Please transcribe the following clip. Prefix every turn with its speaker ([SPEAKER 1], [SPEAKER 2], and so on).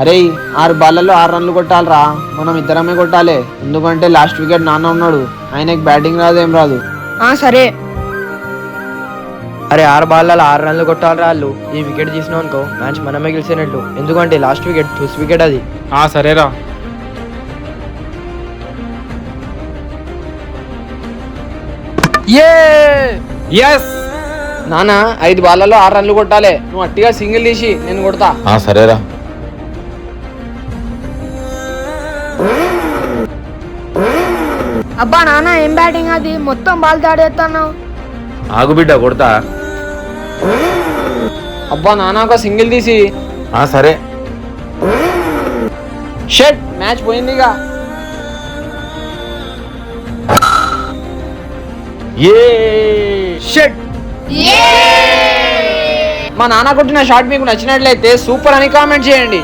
[SPEAKER 1] అరే 6 బాళ్ళలో 6 రన్లు కొట్టాలరా. మనం ఇద్దరమే కొట్టాలి, ఎందుకంటే లాస్ట్ వికెట్ నాన్న ఉన్నాడు, ఆయనకి బ్యాటింగ్ రాదు ఏం రాదు.
[SPEAKER 2] సరే.
[SPEAKER 3] అరే 6 బాళ్ళలో 6 రన్లు కొట్టాలి రాళ్ళు. ఈ వికెట్ తీసినావు అనుకో మ్యాచ్ మనమే గెలిచినట్లు, ఎందుకంటే లాస్ట్ వికెట్ తుస్ వికెట్ అది.
[SPEAKER 4] సరేరా.
[SPEAKER 1] నాన్న 5 బాళ్ళలో 6 రన్లు కొట్టాలి, నువ్వు అట్టిగా సింగిల్ తీసి నేను కొడతా.
[SPEAKER 5] సరేరా.
[SPEAKER 2] అబ్బా నాన్న ఏం బ్యాటింగ్ అది, మొత్తం బాల్ దాడేస్తాను.
[SPEAKER 5] ఆగు బిడ్డ కొడతా.
[SPEAKER 1] అబ్బా నాన్న ఒక సింగిల్ తీసి.
[SPEAKER 5] సరే.
[SPEAKER 1] షట్, మ్యాచ్ పోయిందిగా. షట్. మా నాన్న కొట్టిన షాట్ మీకు నచ్చినట్లయితే సూపర్ అని కామెంట్ చేయండి.